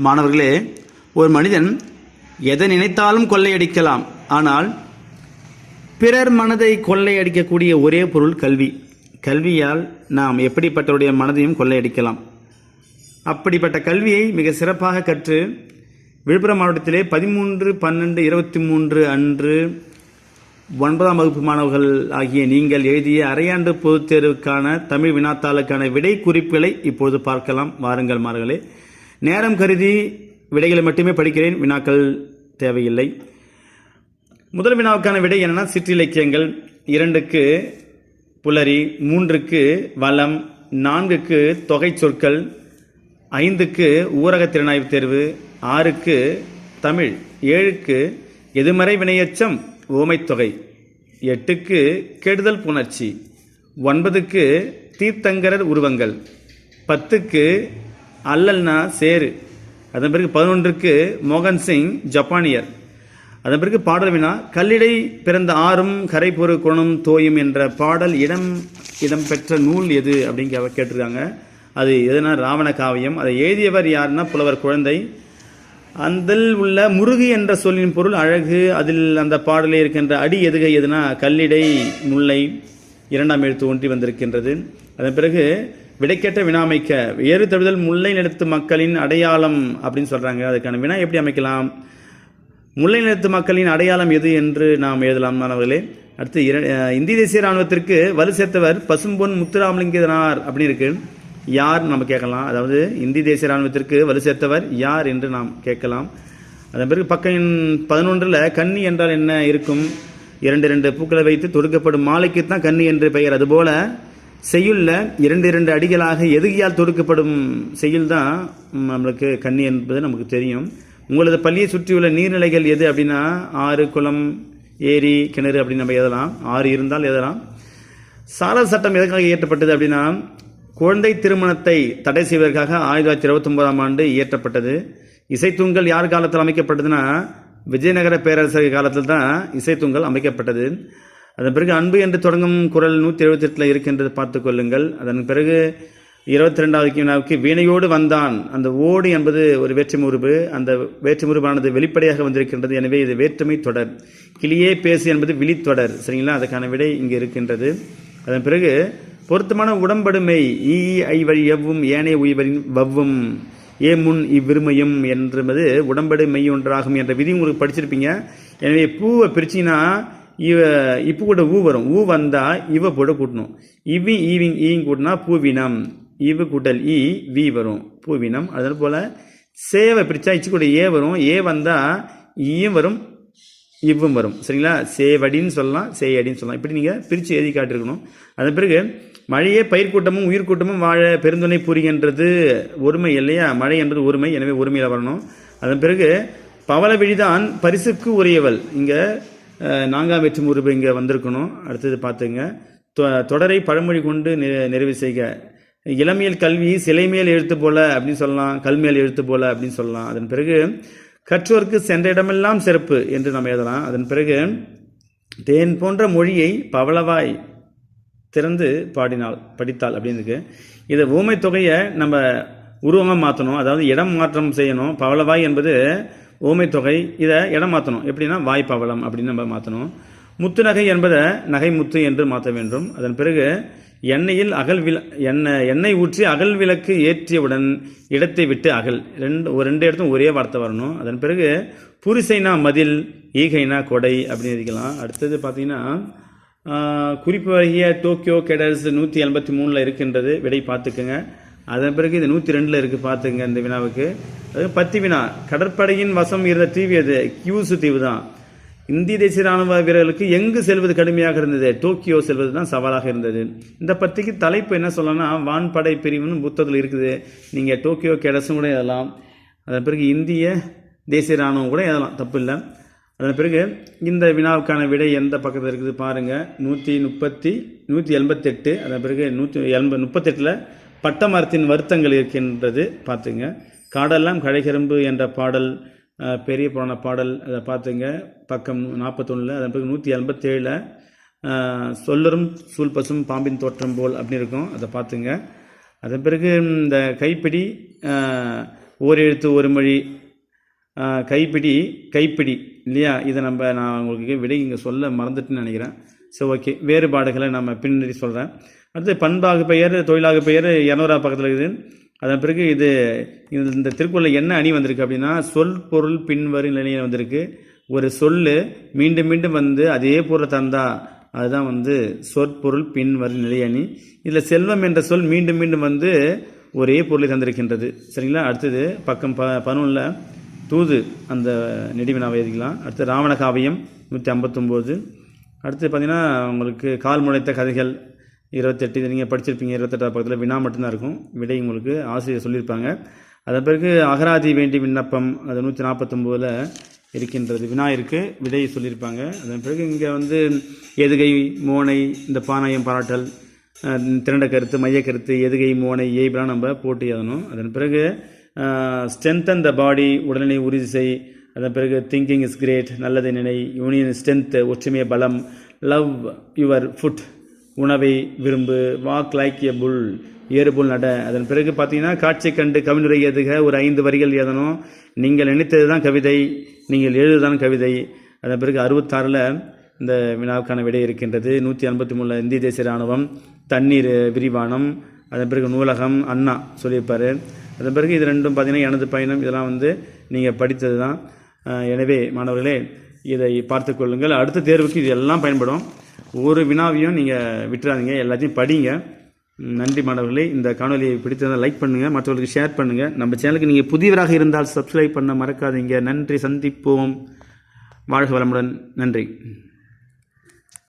மாணவர்களே, ஒரு மனிதன் எதை நினைத்தாலும் கொள்ளையடிக்கலாம். ஆனால் பிறர் மனதை கொள்ளையடிக்கக்கூடிய ஒரே பொருள் கல்வி. கல்வியால் நாம் எப்படிப்பட்டவருடைய மனதையும் கொள்ளையடிக்கலாம். அப்படிப்பட்ட கல்வியை மிக சிறப்பாக கற்று விழுப்புரம் மாவட்டத்திலே 13/12/23 அன்று 9ஆம் வகுப்பு மாணவர்கள் ஆகிய நீங்கள் எழுதிய அரையாண்டு பொதுத் தேர்வுக்கான தமிழ் வினாத்தாளுக்கான விடை குறிப்புகளை இப்போது பார்க்கலாம். வாருங்கள் மாணவர்களே. நேரம் கருதி விடைகளை மட்டுமே படிக்கிறேன், வினாக்கள் தேவையில்லை. முதல் வினாவுக்கான விடை என்னன்னா, சிற்றிலக்கியங்கள். 2க்கு புலரி, 3க்கு வளம், 4க்கு தொகை சொற்கள், 5க்கு ஊரக திறனாய்வு தேர்வு, 6க்கு தமிழ், 7க்கு எதிர்மறை வினையெச்சம் ஓமைத்தொகை, 8க்கு கெடுதல் புணர்ச்சி, 9க்கு தீர்த்தங்கரர் உருவங்கள், 10க்கு அல்லல்னா சேரு, அதன் பிறகு 11க்கு மோகன் சிங் ஜப்பானியர். அதன் பிறகு பாடல் வினா, கல்லிடை பிறந்த ஆறும் கரைபொரு குணம் தோயும் என்ற பாடல் இடம்பெற்ற நூல் எது அப்படின்னு கேட்டிருக்காங்க. அது எதுனா ராவண காவியம். அதை எழுதியவர் யாருன்னா புலவர் குழந்தை. அதில் உள்ள முருகு என்ற சொல்லின் பொருள் அழகு. அதில் அந்த பாடலில் இருக்கின்ற அடி எதுகை எதுனா கல்லிடை முல்லை 2ஆம் எழுத்து ஒன்றி வந்திருக்கின்றது. அதன் பிறகு விடைக்கேற்ற வினா அமைக்க, ஏறு தழுதல் முல்லை நிலத்து மக்களின் அடையாளம் அப்படின்னு சொல்றாங்க. அதுக்கான வினா எப்படி அமைக்கலாம்? முல்லை நிலத்து மக்களின் அடையாளம் எது என்று நாம் எழுதலாம் மாணவர்களே. அடுத்து இந்திய தேசிய இராணுவத்திற்கு வலு சேர்த்தவர் பசும்பொன் முத்துராமலிங்கனார் அப்படின்னு இருக்கு. யார் நம்ம கேட்கலாம். அதாவது இந்திய தேசிய இராணுவத்திற்கு வலு சேர்த்தவர் யார் என்று நாம் கேட்கலாம். அதன் பிறகு பக்கம் 11 கன்னி என்றால் என்ன இருக்கும்? 2 பூக்களை வைத்து தொடுக்கப்படும் மாலைக்கு தான் கன்னி என்று பெயர். அதுபோல செய்யுள்ள 2 அடிகளாக எதுகியால் தொடுக்கப்படும் செய்யுள் தான் நம்மளுக்கு கன்னி என்பது நமக்கு தெரியும். உங்களது பள்ளியை சுற்றியுள்ள நீர்நிலைகள் எது அப்படின்னா ஆறு, குளம், ஏரி, கிணறு அப்படின்னு நம்ம எழுதலாம். 6 இருந்தால் எழுதலாம். சாரல் சட்டம் எதற்காக இயற்றப்பட்டது அப்படின்னா, குழந்தை திருமணத்தை தடை செய்வதற்காக 1929ஆம் ஆண்டு இயற்றப்பட்டது. இசைத்தூங்கல் யார் காலத்தில் அமைக்கப்பட்டதுன்னா, விஜயநகர பேரரசர் காலத்தில் தான் இசைத்தூங்கல் அமைக்கப்பட்டது. அதன் பிறகு அன்பு என்று தொடங்கும் குரல் 178 இருக்கின்றது, பார்த்து கொள்ளுங்கள். அதன் பிறகு 22வது வினாவுக்கு வீணையோடு வந்தான். அந்த ஓடு என்பது ஒரு வேற்றுமுறுப்பு. அந்த வேற்றுமுறுப்பானது வெளிப்படையாக வந்திருக்கின்றது. எனவே இது வேற்றுமை தொடர். கிளியே பேசு என்பது விழித்தொடர். சரிங்களா? அதுக்கான விடை இங்கு இருக்கின்றது. அதன் பிறகு பொருத்தமான உடம்படுமை ஈ ஐ வழி எவ்வும் ஏனைய உயிரின் வவ்வும் ஏ முன் இவ்விருமையும் என்பது உடம்படு மெய் ஒன்றாகும் என்ற விதி உங்களுக்கு படிச்சிருப்பீங்க. எனவே பூவை பிரிச்சிங்கன்னா இப்பு கூட ஊ வரும். ஊ வந்தா இவ போட கூட்டணும். இவி ஈவிங் ஈங் கூட்டினா பூவினம். இவு கூட்டல் இ வி வரும், பூவினம். அதே போல சேவை பிரிச்சா இச்சு கூட ஏ வரும். ஏ வந்தா ஈயும் வரும், இவ்வும் வரும். சரிங்களா? சேவடின்னு சொல்லலாம், சேயடின்னு சொல்லலாம். இப்படி நீங்க பிரிச்சு எழுதி காட்டிருக்கணும். அதன் பிறகு மழையே பயிர் கூட்டமும் உயிர் கூட்டமும் வாழ பெருந்துணை புரிகின்றது ஒருமை இல்லையா? மழை என்பது ஒருமை, எனவே ஒருமையில வரணும். அதன் பிறகு பவள விழிதான் பரிசுக்கு உரியவள். இங்க 4ஆம் வேற்றுமுறுப்பு இங்க வந்திருக்கணும். அடுத்தது பார்த்துங்க. தொடரை பழமொழி கொண்டு நிறைவு செய்க. இளமையல் கல்வி சிலைமேல் எழுத்து போல அப்படின்னு சொல்லலாம், கல்மேல் எழுத்து போல அப்படின்னு சொல்லலாம். அதன் பிறகு கற்றோருக்கு சென்ற இடமெல்லாம் சிறப்பு என்று நாம் எழுதலாம். அதன் பிறகு தேன் போன்ற மொழியை பவளவாய் திறந்து படித்தாள் அப்படின்னு இருக்கு. இதை ஊமை தொகையை நம்ம உருவமாக மாற்றணும், அதாவது இடம் மாற்றம் செய்யணும். பவளவாய் என்பது ஊமை தொகை, இதை இடம் மாற்றணும். எப்படின்னா வாய் பவளம் அப்படின்னு நம்ம மாற்றணும். முத்து நகை என்பதை நகை முத்து என்று மாற்ற வேண்டும். அதன் பிறகு எண்ணெயில் எண்ணெய் ஊற்றி அகல் விளக்கு ஏற்றியவுடன் இடத்தை விட்டு அகல். ரெண்டு இடத்தும் ஒரே வார்த்தை வரணும். அதன் பிறகு புரிசைனா மதில், ஈகைனா கொடை அப்படின்னு எழுதிக்கலாம். அடுத்தது பார்த்தீங்கன்னா குறிப்பு வகைய டோக்கியோ கெடர்ஸ் 183 இருக்கின்றது. விடை பார்த்துக்குங்க. அதன் பிறகு இது 102 இருக்கு, பார்த்துங்க இந்த வினாவுக்கு. அது 10 வினா. கடற்படையின் வசம் இருந்த தீவு எது? கியூசு தீவு தான். இந்திய தேசிய ராணுவ வீரர்களுக்கு எங்கு செல்வது கடுமையாக இருந்தது? டோக்கியோ செல்வது தான் சவாலாக இருந்தது. இந்த பத்திக்கு தலைப்பு என்ன சொல்லணும்னா, வான்படை பிரிவுன்னு புத்தகத்தில் இருக்குது. நீங்கள் டோக்கியோ கெடஸும் கூட எழுதலாம். அதன் பிறகு இந்திய தேசிய ராணுவம் கூட எழுதலாம், தப்பு இல்லை. அதன் பிறகு இந்த வினாவுக்கான விடை எந்த பக்கத்தில் இருக்குது பாருங்கள். 188. அதன் பிறகு 138 பட்டமரத்தின் வருத்தங்கள் இருக்கின்றது, பார்த்துங்க. காடெல்லாம் கழைகரும்பு என்ற பாடல் பெரிய புராண பாடல், அதை பார்த்துங்க, பக்கம் 41. அதன் பிறகு 187 சொல்லரும் சூழ் பசும் பாம்பின் தோற்றம் போல் அப்படின்னு இருக்கும், அதை பார்த்துங்க. அதன் பிறகு இந்த கைப்பிடி ஓர் எழுத்து ஒரு மொழி, கைப்பிடி கைப்பிடி இல்லையா? இதை நான் உங்களுக்கு விடை இங்கே சொல்ல மறந்துட்டுன்னு நினைக்கிறேன். ஸோ ஓகே, வேறுபாடுகளை நம்ம பின்னாடி சொல்கிறேன். அடுத்து பண்பாகு பெயர் தொழிலாகு பெயர் 200 பக்கத்தில் இருக்குது. அதன் பிறகு இந்த திருக்குறளில் என்ன அணி வந்திருக்கு அப்படின்னா, சொல் பொருள் பின்வரும் நிலையில் வந்திருக்கு. ஒரு சொல் மீண்டும் மீண்டும் வந்து அதே பொருளை தந்தா அதுதான் வந்து சொற்பொருள் பின்வரும் நிலை அணி. இதில் செல்வம் என்ற சொல் மீண்டும் மீண்டும் வந்து ஒரே பொருளை தந்திருக்கின்றது. சரிங்களா? அடுத்தது பக்கம் 11 தூது அந்த நெடுவினாவை எழுதிக்கலாம். அடுத்து ராவண காவியம் 159. அடுத்து பார்த்திங்கன்னா உங்களுக்கு கால் முளைத்த கதைகள் 28. இதை நீங்கள் படிச்சிருப்பீங்க. 28 பக்கத்தில் வினா மட்டும்தான் இருக்கும், விடை உங்களுக்கு ஆசிரியர் சொல்லியிருப்பாங்க. அதன் பிறகு அகராதி வேண்டி விண்ணப்பம் அது 149 இருக்கின்றது, வினா இருக்குது, விடை சொல்லியிருப்பாங்க. அதன் பிறகு இங்கே வந்து எதுகை மோனை, இந்த பாநாயம் பாராட்டல், திரண்ட கருத்து மைய கருத்து, எதுகை மோனை ஏய்பெல்லாம் நம்ம போட்டு எழுதணும். அதன் பிறகு ஸ்ட்ரென்தன் த பாடி, உடல்நிலை உறுதி செய். அதன் பிறகு திங்கிங் இஸ் கிரேட், நல்லதை நினை. யூனியன் ஸ்ட்ரென்த், ஒற்றுமைய பலம். லவ் யுவர் ஃபுட், உணவை விரும்பு. வாக் லைக் எ புல், ஏறுபுல் நட. அதன் பிறகு பார்த்தீங்கன்னா காட்சி கண்டு கவினுரை எதுக, ஒரு 5 வரிகள் எழுதணும். நீங்கள் நினைத்தது தான் கவிதை, நீங்கள் எழுதுதான் கவிதை. அதன் பிறகு 66 இந்த வினாவுக்கான விடை இருக்கின்றது. 183 இந்திய தேசிய இராணுவம், தண்ணீர் விரிவானம். அதன் பிறகு நூலகம், அண்ணா சொல்லியிருப்பார். அதன் பிறகு இது ரெண்டும் பார்த்தீங்கன்னா எனது பயணம், இதெல்லாம் வந்து நீங்கள் படித்தது தான். எனவே மாணவர்களே இதை பார்த்து கொள்ளுங்கள். அடுத்த தேர்வுக்கு இது எல்லாம் பயன்படும். ஒரு வினாவையும் நீங்கள் விட்டுறாதீங்க, எல்லாத்தையும் படிங்க. நன்றி மாணவர்களே. இந்த காணொலியை பிடித்ததை லைக் பண்ணுங்கள், மற்றவர்களுக்கு ஷேர் பண்ணுங்கள். நம்ம சேனலுக்கு நீங்கள் புதியவராக இருந்தால் சப்ஸ்கிரைப் பண்ண மறக்காதீங்க. நன்றி, சந்திப்போம். வாழ்க வளமுடன். நன்றி.